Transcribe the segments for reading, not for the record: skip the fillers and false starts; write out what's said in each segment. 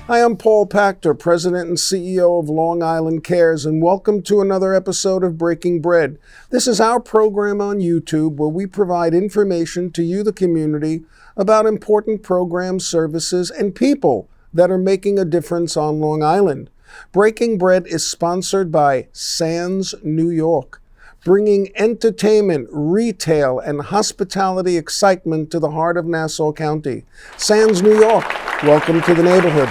Hi, I'm Paule Pachter, President and CEO of Long Island Cares, and welcome to another episode of Breaking Bread. This is our program on YouTube where we provide information to you, the community, about important programs, services, and people that are making a difference on Long Island. Breaking Bread is sponsored by Sands New York, bringing entertainment, retail, and hospitality excitement to the heart of Nassau County. Sands New York, welcome to the neighborhood.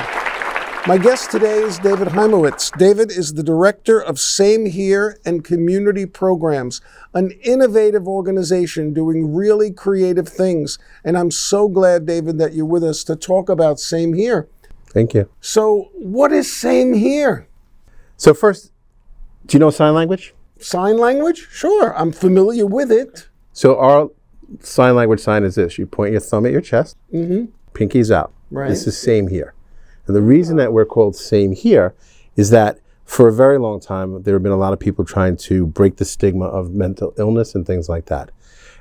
My guest today is David Hymowitz. David is the director of Same Here and Community Programs, an innovative organization doing really creative things. And I'm so glad, David, that you're with us to talk about Same Here. Thank you. So what is Same Here? So first, do you know sign language? Sign language? Sure, I'm familiar with it. So our sign language sign is this. You point your thumb at your chest, pinky's out. Right. This is Same Here. And the reason that we're called Same Here is that for a very long time, there have been a lot of people trying to break the stigma of mental illness and things like that.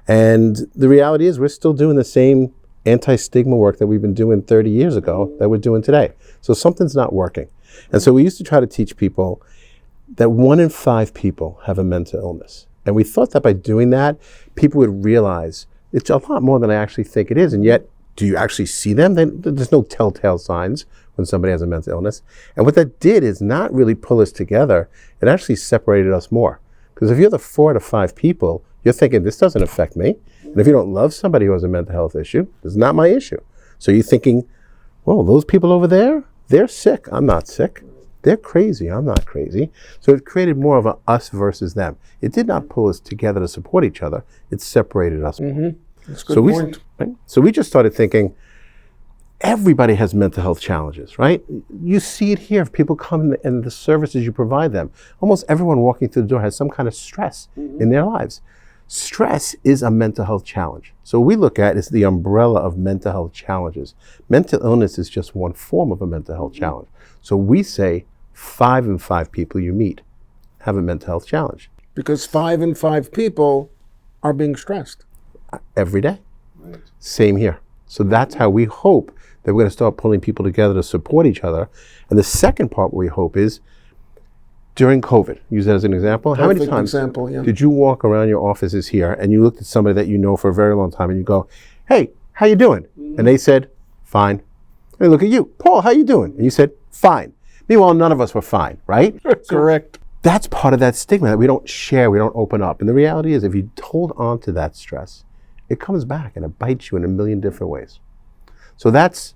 And the reality is we're still doing the same anti-stigma work that we've been doing 30 years ago that we're doing today. So something's not working. And so we used to try to teach people that 1 in 5 people have a mental illness. And we thought that by doing that, people would realize it's a lot more than I actually think it is. And yet, do you actually see them? There's no telltale signs when somebody has a mental illness. And what that did is not really pull us together. It actually separated us more. Because if you're the 4 to 5 people, you're thinking, this doesn't affect me. And if you don't love somebody who has a mental health issue, it's not my issue. So you're thinking, well, those people over there, they're sick. I'm not sick. They're crazy. I'm not crazy. So it created more of a us versus them. It did not pull us together to support each other. It separated us more. That's a good point. So we just started thinking, everybody has mental health challenges, right? You see it here. If people come and the services you provide them, almost everyone walking through the door has some kind of stress in their lives. Stress is a mental health challenge. So we look at is the umbrella of mental health challenges. Mental illness is just one form of a mental health challenge. So we say 5 in 5 people you meet have a mental health challenge. Because 5 in 5 people are being stressed. Every day. Right. Same here. So that's how we hope that we're going to start pulling people together to support each other. And the second part we hope is during COVID, use that as an example. How many times did you walk around your offices here and you looked at somebody that you know for a very long time and you go, hey, how you doing? And they said, fine. And they look at you, Paul, how you doing? And you said, fine. Meanwhile, none of us were fine, right? Correct. That's part of that stigma that we don't share, we don't open up. And the reality is if you hold on to that stress, it comes back and it bites you in a million different ways. So that's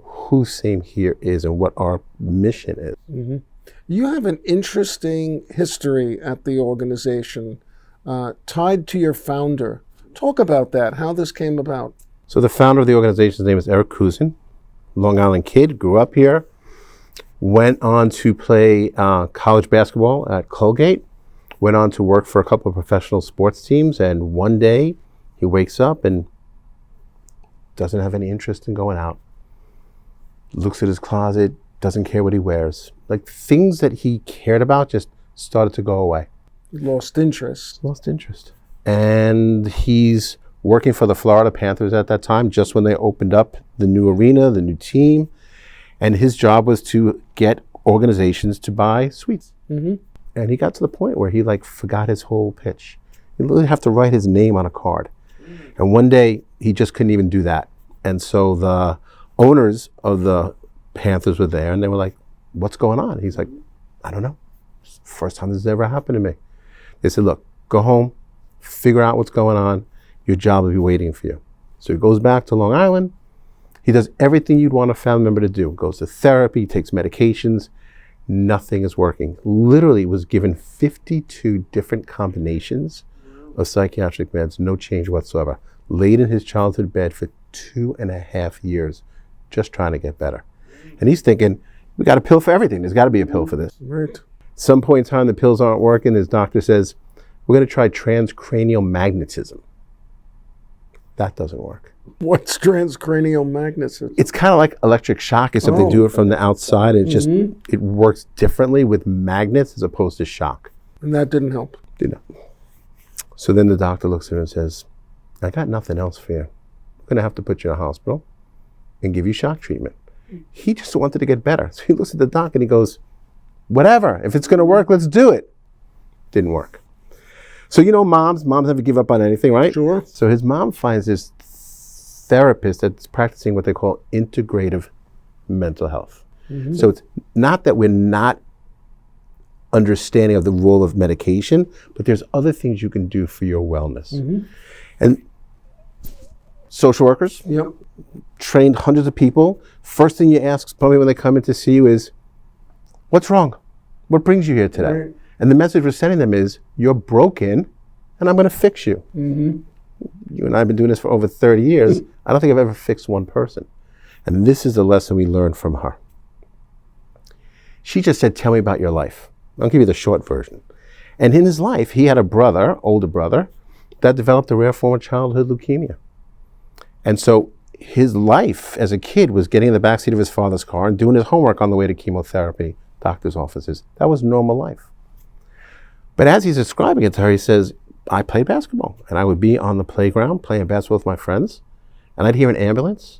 who Same Here is and what our mission is. You have an interesting history at the organization tied to your founder. Talk about that, how this came about. So the founder of the organization's name is Eric Cousin, Long Island kid, grew up here, went on to play college basketball at Colgate, went on to work for a couple of professional sports teams, and one day he wakes up and doesn't have any interest in going out. Looks at his closet, doesn't care what he wears. Like things that he cared about just started to go away. Lost interest. Lost interest. And he's working for the Florida Panthers at that time, just when they opened up the new arena, the new team. And his job was to get organizations to buy suites. And he got to the point where he forgot his whole pitch. He literally have to write his name on a card. And one day he just couldn't even do that. And so the owners of the Panthers were there and they were like, what's going on? He's like, I don't know. It's the first time this has ever happened to me. They said, look, go home, figure out what's going on. Your job will be waiting for you. So he goes back to Long Island. He does everything you'd want a family member to do. Goes to therapy, takes medications. Nothing is working. Literally was given 52 different combinations of psychiatric meds, no change whatsoever. Laid in his childhood bed for 2.5 years, just trying to get better. And he's thinking, we got a pill for everything. There's got to be a pill for this. Right. Some point in time, the pills aren't working. His doctor says, we're going to try transcranial magnetism. That doesn't work. What's transcranial magnetism? It's kind of like electric shock, except they do it from the outside. It just, it works differently with magnets as opposed to shock. And that didn't help? Did not. So then the doctor looks at her and says, I got nothing else for you. I'm going to have to put you in a hospital and give you shock treatment. He just wanted to get better. So he looks at the doc and he goes, whatever, if it's going to work, let's do it. Didn't work. So moms never give up on anything, right? Sure. So his mom finds this therapist that's practicing what they call integrative mental health. Mm-hmm. So it's not that we're not understanding of the role of medication, but there's other things you can do for your wellness. Mm-hmm. And social workers, yep, trained hundreds of people. First thing you ask probably when they come in to see you is, what's wrong? What brings you here today? Right. And the message we're sending them is, you're broken and I'm going to fix you. Mm-hmm. You and I have been doing this for over 30 years. I don't think I've ever fixed one person. And this is the lesson we learned from her. She just said, tell me about your life. I'll give you the short version. And in his life, he had a brother, older brother, that developed a rare form of childhood leukemia. And so his life as a kid was getting in the backseat of his father's car and doing his homework on the way to chemotherapy, doctor's offices. That was normal life. But as he's describing it to her, he says, I played basketball, and I would be on the playground playing basketball with my friends, and I'd hear an ambulance,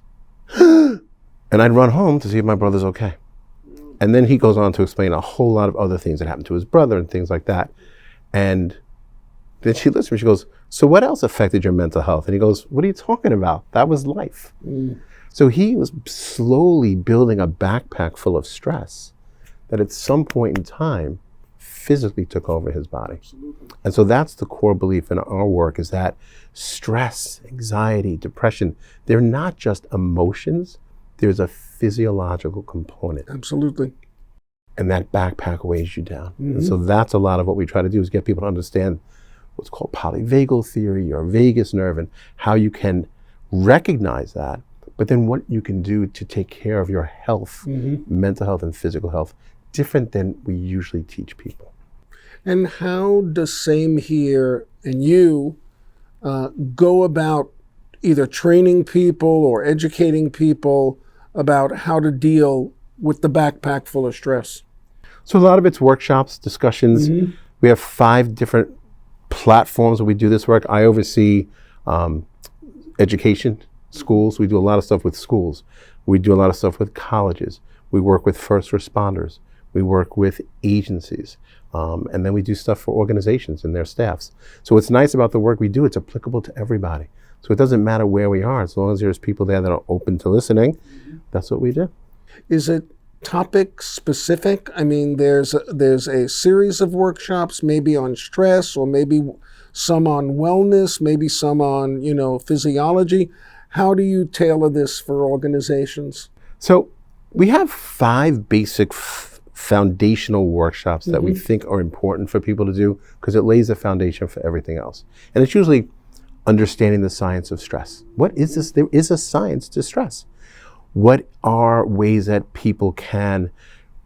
and I'd run home to see if my brother's okay. And then he goes on to explain a whole lot of other things that happened to his brother and things like that. And then she listens to me, she goes, so what else affected your mental health? And he goes, what are you talking about? That was life. Mm. So he was slowly building a backpack full of stress that at some point in time physically took over his body. Absolutely. And so that's the core belief in our work, is that stress, anxiety, depression, they're not just emotions, there's a physiological component. Absolutely. And that backpack weighs you down. Mm-hmm. And so that's a lot of what we try to do, is get people to understand what's called polyvagal theory or vagus nerve, and how you can recognize that, but then what you can do to take care of your health, mm-hmm, mental health and physical health, different than we usually teach people. And how does Same Here and you go about either training people or educating people about how to deal with the backpack full of stress? So a lot of it's workshops, discussions. Mm-hmm. We have 5 different platforms where we do this work. I oversee education, schools. We do a lot of stuff with schools. We do a lot of stuff with colleges. We work with first responders. We work with agencies. And then we do stuff for organizations and their staffs. So what's nice about the work we do, it's applicable to everybody. So it doesn't matter where we are, as long as there's people there that are open to listening, mm-hmm, that's what we do. Is it topic specific? I mean, there's a series of workshops, maybe on stress, or maybe some on wellness, maybe some on, physiology. How do you tailor this for organizations? So we have 5 basic foundational workshops that, mm-hmm, we think are important for people to do, because it lays the foundation for everything else. And it's usually understanding the science of stress. What is this? There is a science to stress. What are ways that people can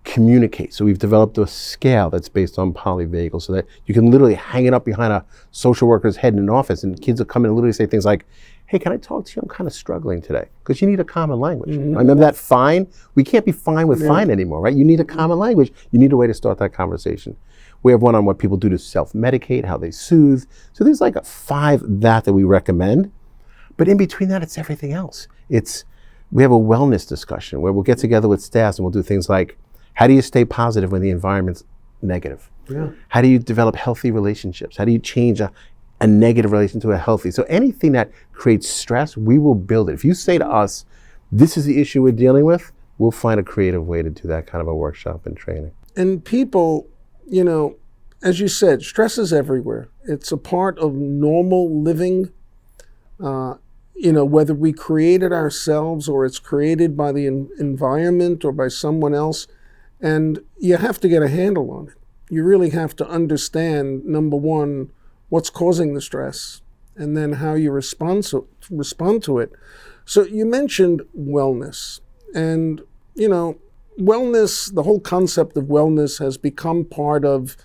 communicate? So we've developed a scale that's based on polyvagal, so that you can literally hang it up behind a social worker's head in an office, and kids will come in and literally say things like, hey, can I talk to you? I'm kind of struggling today. Because you need a common language. Mm-hmm. I remember that fine? We can't be fine with fine anymore, right? You need a common language. You need a way to start that conversation. We have one on what people do to self-medicate, how they soothe. So there's like 5 that we recommend. But in between that, it's everything else. We have a wellness discussion where we'll get together with staffs and we'll do things like, how do you stay positive when the environment's negative? Yeah. How do you develop healthy relationships? How do you change a negative relation to a healthy? So anything that creates stress, we will build it. If you say to us, this is the issue we're dealing with, we'll find a creative way to do that kind of a workshop and training. And people, as you said, stress is everywhere. It's a part of normal living, whether we create it ourselves or it's created by the environment or by someone else. And you have to get a handle on it. You really have to understand, number one, what's causing the stress, and then how you respond to it. So you mentioned wellness, and wellness, the whole concept of wellness has become part of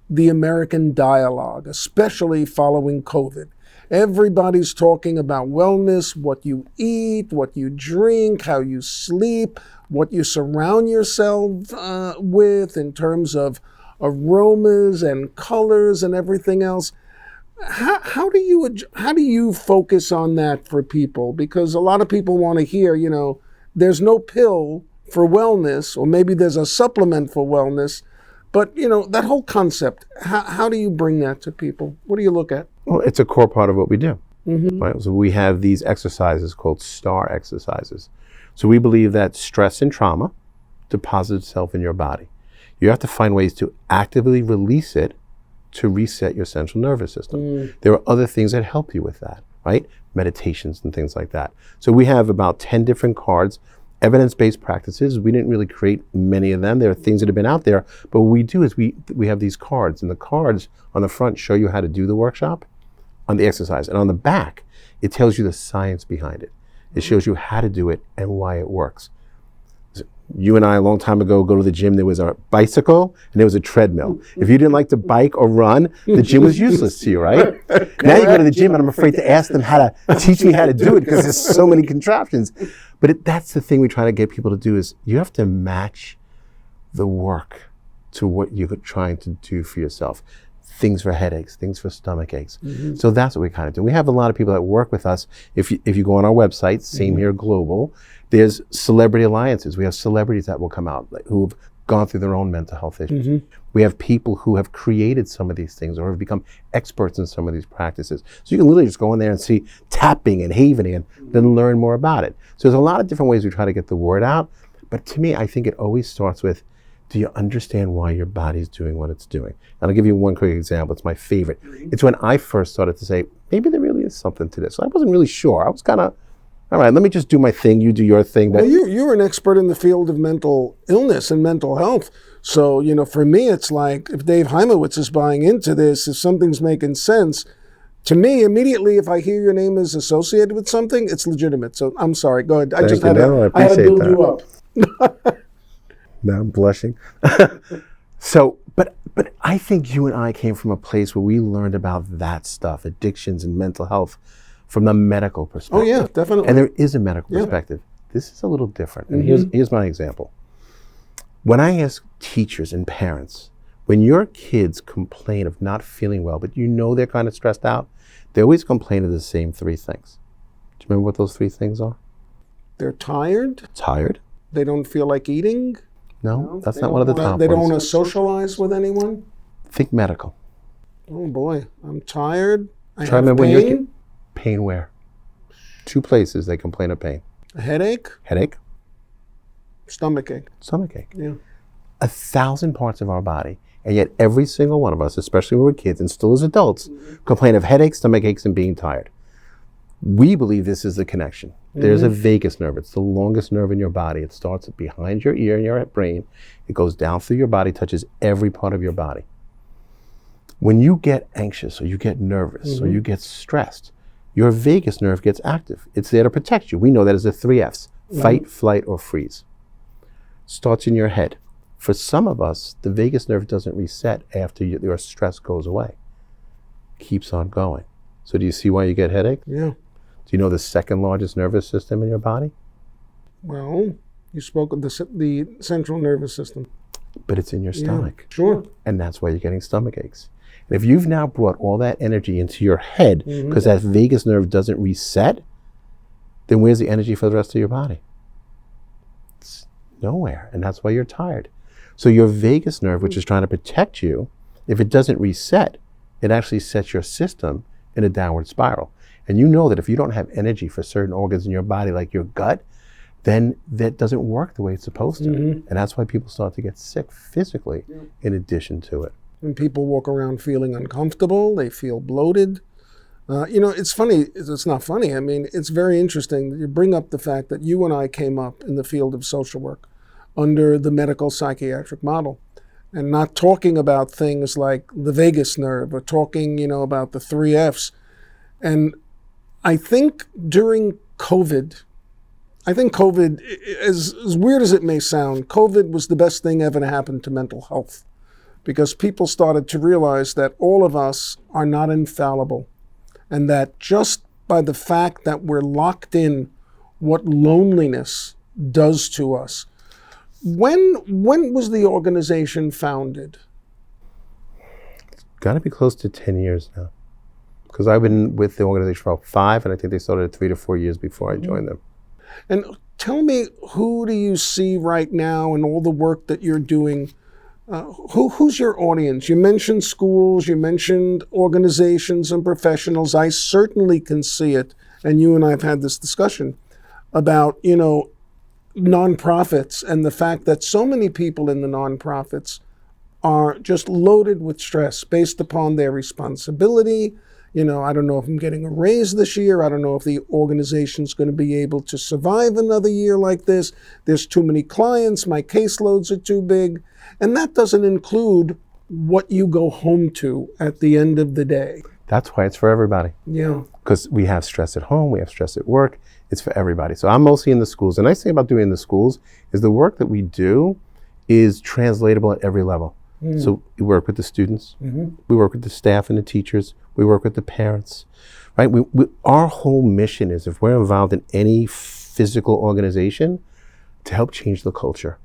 the American dialogue, especially following COVID. Everybody's talking about wellness, what you eat, what you drink, how you sleep, what you surround yourself with in terms of aromas and colors and everything else. How do you focus on that for people? Because a lot of people want to hear, there's no pill for wellness, or maybe there's a supplement for wellness. But, that whole concept, how do you bring that to people? What do you look at? Well, it's a core part of what we do. Mm-hmm. Right? So we have these exercises called STAR exercises. So we believe that stress and trauma deposits itself in your body. You have to find ways to actively release it to reset your central nervous system. There are other things that help you with that, right? Meditations and things like that. So we have about 10 different cards, evidence-based practices. We didn't really create many of them. There are things that have been out there, but what we do is we have these cards, and the cards on the front show you how to do the workshop on the exercise. And on the back, it tells you the science behind it. It shows you how to do it and why it works. You and I, a long time ago, go to the gym, there was a bicycle and there was a treadmill. If you didn't like to bike or run, the gym was useless to you, right? Now you go to the gym and I'm afraid to ask them how to teach me how to do it because there's so many contraptions. But that's the thing we try to get people to do, is you have to match the work to what you're trying to do for yourself. Things for headaches, things for stomach aches. So that's what we kind of do. We have a lot of people that work with us. If you go on our website, Same Here Global, there's celebrity alliances. We have celebrities that will come out who have gone through their own mental health issues. We have people who have created some of these things or have become experts in some of these practices. So you can literally just go in there and see tapping and havening and then learn more about it. So there's a lot of different ways we try to get the word out. But to me, I think it always starts with, do you understand why your body's doing what it's doing? And I'll give you one quick example. It's my favorite. It's when I first started to say, maybe there really is something to this. So I wasn't really sure. I was kind of, all right, let me just do my thing, you do your thing. Well, you're an expert in the field of mental illness and mental health. So, for me, it's like, if Dave Hymowitz is buying into this, if something's making sense, to me, immediately, if I hear your name is associated with something, it's legitimate. So I'm sorry, go ahead. I had to build you up. Now I'm blushing. So, but I think you and I came from a place where we learned about that stuff, addictions and mental health, from the medical perspective. Oh yeah, definitely. And there is a medical perspective. This is a little different. And here's my example. When I ask teachers and parents, when your kids complain of not feeling well, but they're kind of stressed out, they always complain of the same three things. Do you remember what those three things are? They're tired. Tired. They don't feel like eating. No, that's not one of the top ones. They don't want to socialize with anyone. Think medical. Oh boy, I'm tired. I Try have remember pain. when you're pain where? Two places they complain of pain. A headache. Headache. Stomach ache. Stomach ache. Yeah. 1,000 parts of our body, and yet every single one of us, especially when we're kids and still as adults, complain of headaches, stomach aches, and being tired. We believe this is the connection. There's a vagus nerve. It's the longest nerve in your body. It starts behind your ear and your brain. It goes down through your body, touches every part of your body. When you get anxious or you get nervous or you get stressed, your vagus nerve gets active. It's there to protect you. We know that as the 3 Fs, fight, flight, or freeze. Starts in your head. For some of us, the vagus nerve doesn't reset after your stress goes away. Keeps on going. So do you see why you get headache? Yeah. Do you know the second largest nervous system in your body? Well, you spoke of the central nervous system. But it's in your stomach. Sure. And that's why you're getting stomach aches. And if you've now brought all that energy into your head because that vagus nerve doesn't reset, then where's the energy for the rest of your body? It's nowhere. And that's why you're tired. So your vagus nerve, which is trying to protect you, if it doesn't reset, it actually sets your system in a downward spiral. And you know that if you don't have energy for certain organs in your body, like your gut, then that doesn't work the way it's supposed to. And that's why people start to get sick physically in addition to it. When people walk around feeling uncomfortable, they feel bloated. It's funny. It's not funny. I mean, it's very interesting that you bring up the fact that you and I came up in the field of social work under the medical psychiatric model, and not talking about things like the vagus nerve or talking, about the 3 Fs. And I think during COVID, as weird as it may sound, COVID was the best thing ever to happen to mental health, because people started to realize that all of us are not infallible, and that just by the fact that we're locked in, what loneliness does to us. When was the organization founded? It's got to be close to 10 years now. Because I've been with the organization for about 5, and I think they started 3 to 4 years before I joined them. And tell me, who do you see right now in all the work that you're doing? Who's your audience? You mentioned schools, you mentioned organizations and professionals. I certainly can see it, and you and I have had this discussion about, nonprofits and the fact that so many people in the nonprofits are just loaded with stress based upon their responsibility. I don't know if I'm getting a raise this year. I don't know if the organization's going to be able to survive another year like this. There's too many clients. My caseloads are too big. And that doesn't include what you go home to at the end of the day. That's why it's for everybody. Yeah. Because we have stress at home, we have stress at work. It's for everybody. So I'm mostly in the schools. The nice thing about doing in the schools is the work that we do is translatable at every level. So we work with the students, we work with the staff and the teachers, we work with the parents, right? Our whole mission is, if we're involved in any physical organization, to help change the culture.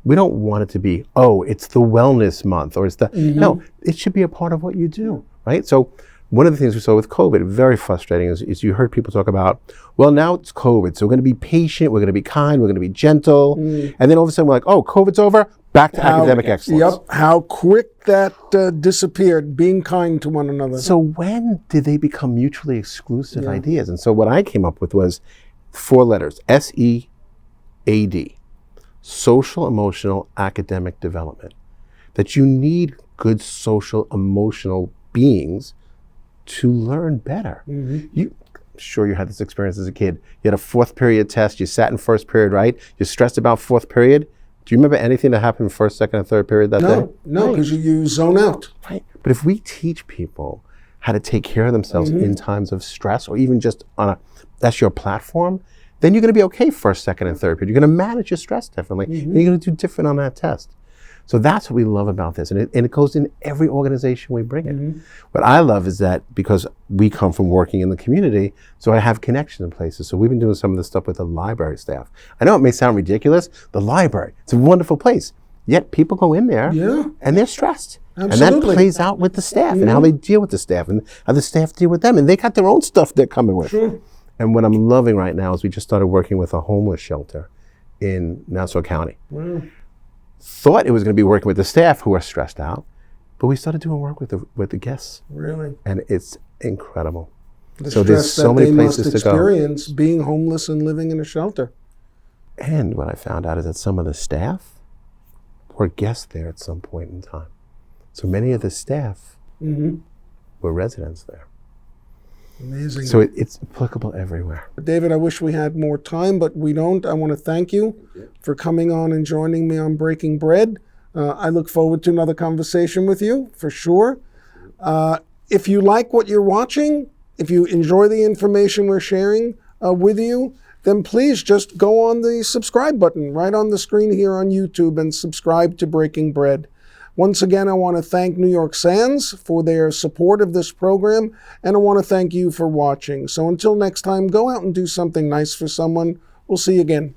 We don't want it to be, it's the wellness month, or it's the, no, it should be a part of what you do, right? So one of the things we saw with COVID, very frustrating, is you heard people talk about, well, now it's COVID, so we're going to be patient, we're going to be kind, we're going to be gentle, and then all of a sudden we're like, COVID's over, back to academic excellence. Yep, how quick that disappeared, being kind to one another. So when did they become mutually exclusive ideas? And so what I came up with was 4 letters, SEAD, social, emotional, academic development. That you need good social, emotional beings to learn better. Sure, you had this experience as a kid. You had a 4th period test, you sat in 1st period, right? You're stressed about 4th period. Do you remember anything that happened in 1st, 2nd, and 3rd period that day? No, because you zone out. Right. But if we teach people how to take care of themselves in times of stress, or even just that's your platform, then you're going to be okay 1st, 2nd, and 3rd period. You're going to manage your stress differently, and you're going to do different on that test. So that's what we love about this, and it goes in every organization we bring it. What I love is that because we come from working in the community, so I have connections in places. So we've been doing some of this stuff with the library staff. I know it may sound ridiculous, the library, it's a wonderful place. Yet people go in there and they're stressed. Absolutely. And that plays out with the staff and how they deal with the staff and how the staff deal with them. And they got their own stuff they're coming with. Sure. And what I'm loving right now is we just started working with a homeless shelter in Nassau County. Wow. Thought it was going to be working with the staff who are stressed out, but we started doing work with the guests. Really? And it's incredible. So there's so many places to go. Experience being homeless and living in a shelter. And what I found out is that some of the staff were guests there at some point in time. So many of the staff were residents there. Amazing. So it's applicable everywhere. David, I wish we had more time, but we don't. I want to thank you for coming on and joining me on Breaking Bread. I look forward to another conversation with you, for sure. If you like what you're watching, if you enjoy the information we're sharing with you, then please just go on the subscribe button right on the screen here on YouTube and subscribe to Breaking Bread. Once again, I want to thank New York Sands for their support of this program, and I want to thank you for watching. So until next time, go out and do something nice for someone. We'll see you again.